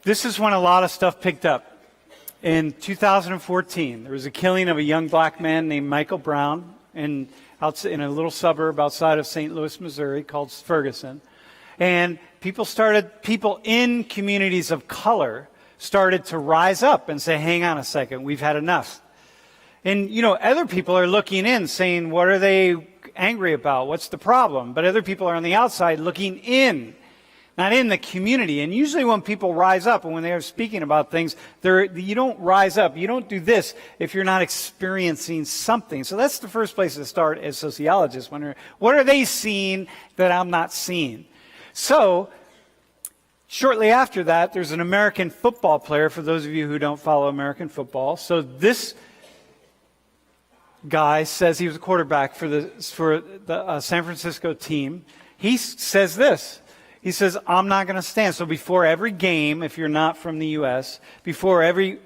this is when a lot of stuff picked up. In 2014, there was a killing of a young black man named Michael Brown in a little suburb outside of St. Louis, Missouri called Ferguson. And people in communities of color started to rise up and say, hang on a second, we've had enough. And, other people are looking in saying, what are they angry about? What's the problem? But other people are on the outside looking in, not in the community. And usually when people rise up and when they are speaking about things, you don't rise up. You don't do this if you're not experiencing something. So that's the first place to start as sociologists. What are they seeing that I'm not seeing? So shortly after that, there's an American football player, for those of you who don't follow American football. So this guy says he was a quarterback for the San Francisco team. He says this. He says, I'm not going to stand. So before every game, if you're not from the U.S., before every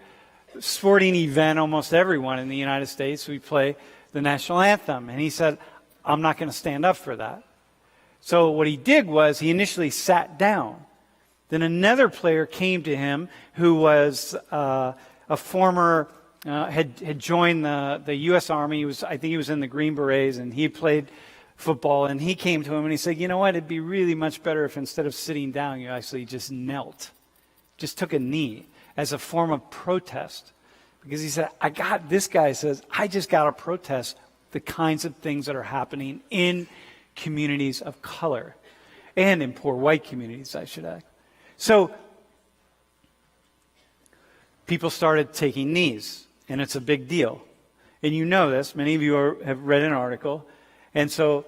sporting event, almost everyone in the United States, we play the national anthem. And he said, I'm not going to stand up for that. So what he did was he initially sat down. Then another player came to him who was a former, had joined the U.S. Army. I think he was in the Green Berets, and he played football, and he came to him and he said, you know what, it'd be really much better if instead of sitting down, you actually just knelt, just took a knee as a form of protest. Because he said, this guy says, I just got to protest the kinds of things that are happening in communities of color and in poor white communities, I should add. So people started taking knees, and it's a big deal. And you know this, many of you have read an article. And so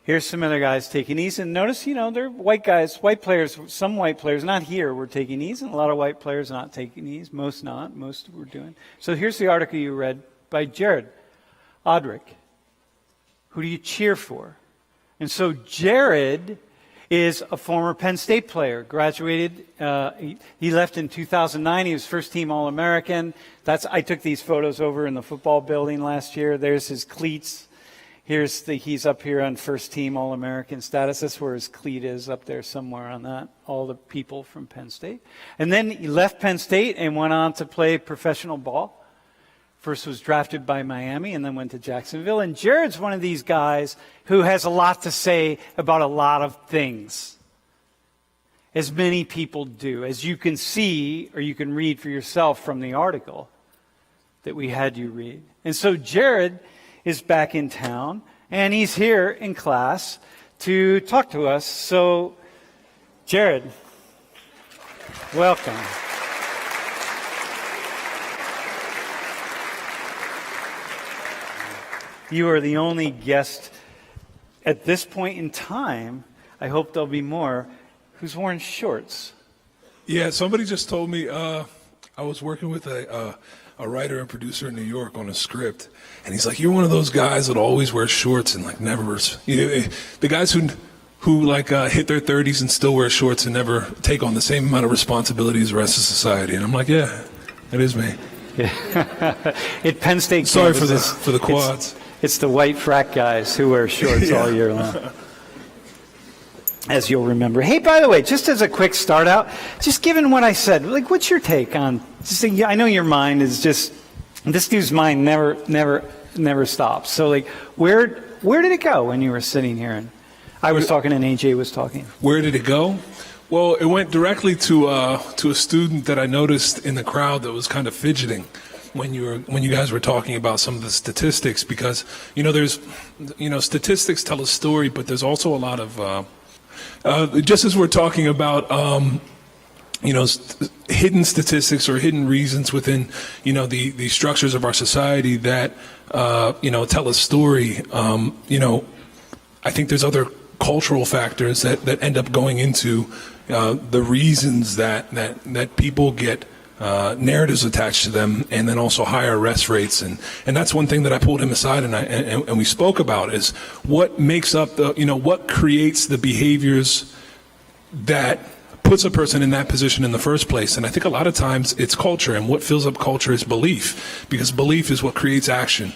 here's some other guys taking knees. And notice, they're white guys, white players, some white players, not here, were taking knees. And a lot of white players not taking knees. Most not. Most were doing. So here's the article you read by Jared Odrick. Who do you cheer for? And so Jared is a former Penn State player. Graduated. He left in 2009. He was first team All-American. I took these photos over in the football building last year. There's his cleats. He's up here on first team All-American status. That's where his cleat is, up there somewhere on that. All the people from Penn State. And then he left Penn State and went on to play professional ball. First was drafted by Miami and then went to Jacksonville. And Jared's one of these guys who has a lot to say about a lot of things. As many people do. As you can see, or you can read for yourself from the article that we had you read. And so Jared is back in town, and he's here in class to talk to us. So, Jared, welcome. You are the only guest at this point in time, I hope there'll be more, who's worn shorts. Yeah, somebody just told me, I was working with a writer and producer in New York on a script, and he's like, you're one of those guys that always wear shorts and never, the guys who hit their 30s and still wear shorts and never take on the same amount of responsibility as the rest of society. And I'm like, yeah, that is me. Yeah. At Penn State Sorry campus, for the quads. It's the white frat guys who wear shorts all year long. As you'll remember. Hey, by the way, just as a quick start out, just given what I said, what's your take on, I know your mind is just, this dude's mind never stops. So where did it go when you were sitting here and I was talking and AJ was talking? Where did it go? Well, it went directly to a student that I noticed in the crowd that was kind of fidgeting when you guys were talking about some of the statistics, because there's statistics tell a story, but there's also a lot of just as we're talking about hidden statistics or hidden reasons within the structures of our society that tell a story. I think there's other cultural factors that end up going into the reasons that people get narratives attached to them, and then also higher arrest rates, and that's one thing that I pulled him aside and we spoke about is what makes up what creates the behaviors that puts a person in that position in the first place. And I think a lot of times it's culture, and what fills up culture is belief, because belief is what creates action.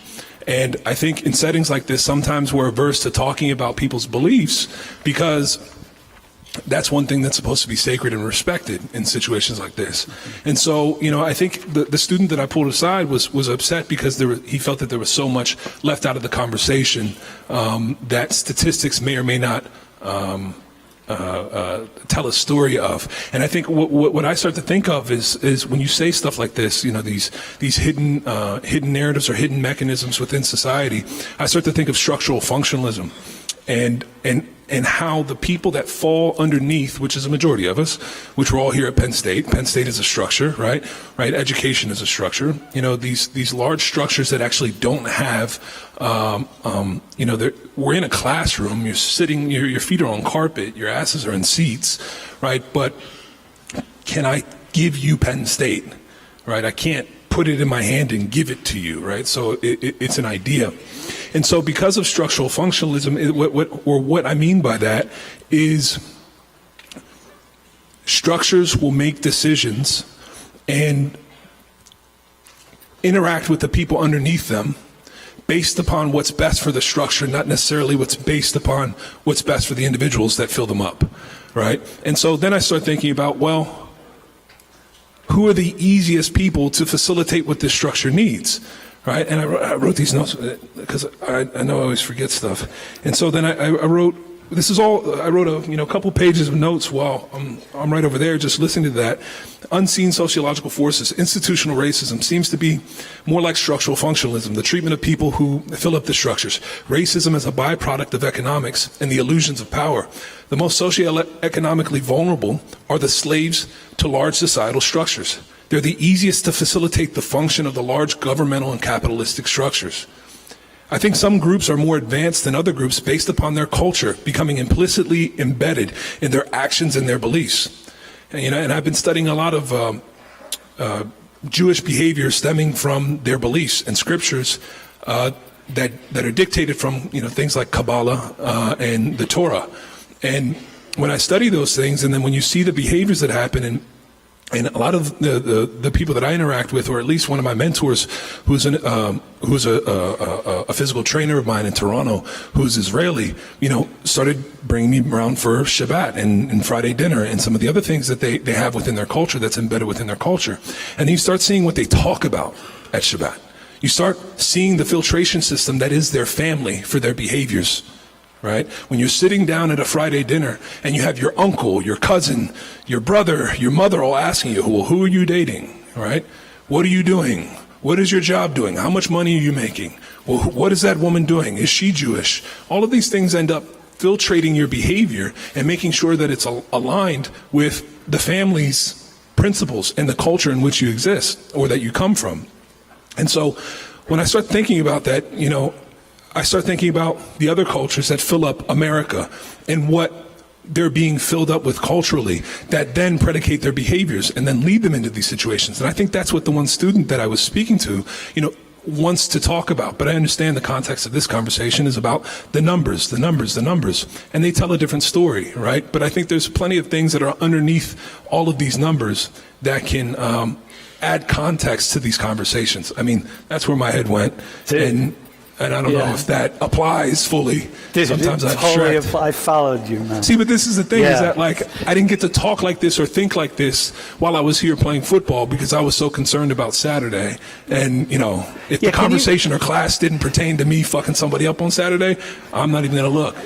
And I think in settings like this, sometimes we're averse to talking about people's beliefs because that's one thing that's supposed to be sacred and respected in situations like this. And so, I think the student that I pulled aside was upset because he felt that there was so much left out of the conversation that statistics may or may not tell a story of. And I think what I start to think of is when you say stuff like this, these hidden narratives or hidden mechanisms within society, I start to think of structural functionalism and how the people that fall underneath, which is a majority of us, which we're all here at Penn State. Penn State is a structure, right? Education is a structure. These large structures that actually don't have, we're in a classroom. You're sitting, your feet are on carpet, your asses are in seats, right? But can I give you Penn State, right? I can't put it in my hand and give it to you, right? So it's an idea. And so because of structural functionalism, what I mean by that is structures will make decisions and interact with the people underneath them based upon what's best for the structure, not necessarily what's based upon what's best for the individuals that fill them up, right? And so then I start thinking about, well, who are the easiest people to facilitate what this structure needs, right? And I wrote these notes because I know I always forget stuff. And so then I wrote, I wrote a couple pages of notes while I'm right over there just listening to that. Unseen sociological forces, institutional racism seems to be more like structural functionalism, the treatment of people who fill up the structures. Racism is a byproduct of economics and the illusions of power. The most socioeconomically vulnerable are the slaves to large societal structures. They're the easiest to facilitate the function of the large governmental and capitalistic structures. I think some groups are more advanced than other groups based upon their culture, becoming implicitly embedded in their actions and their beliefs. And I've been studying a lot of Jewish behavior stemming from their beliefs and scriptures that are dictated from things like Kabbalah and the Torah. And when I study those things, and then when you see the behaviors that happen, and a lot of the people that I interact with, or at least one of my mentors, who's a physical trainer of mine in Toronto, who's Israeli, started bringing me around for Shabbat and Friday dinner and some of the other things that they have within their culture that's embedded within their culture. And you start seeing what they talk about at Shabbat. You start seeing the filtration system that is their family for their behaviors. Right? When you're sitting down at a Friday dinner and you have your uncle, your cousin, your brother, your mother all asking you, well, who are you dating? Right? What are you doing? What is your job doing? How much money are you making? Well, what is that woman doing? Is she Jewish? All of these things end up filtrating your behavior and making sure that it's aligned with the family's principles and the culture in which you exist or that you come from. And so when I start thinking about that, I start thinking about the other cultures that fill up America and what they're being filled up with culturally that then predicate their behaviors and then lead them into these situations. And I think that's what the one student that I was speaking to, wants to talk about. But I understand the context of this conversation is about the numbers. And they tell a different story, right? But I think there's plenty of things that are underneath all of these numbers that can add context to these conversations. I mean, that's where my head went. And I don't know if that applies fully. Sometimes I followed you, man. See, but this is the thing, is that I didn't get to talk like this or think like this while I was here playing football because I was so concerned about Saturday. And, if the conversation or class didn't pertain to me fucking somebody up on Saturday, I'm not even going to look.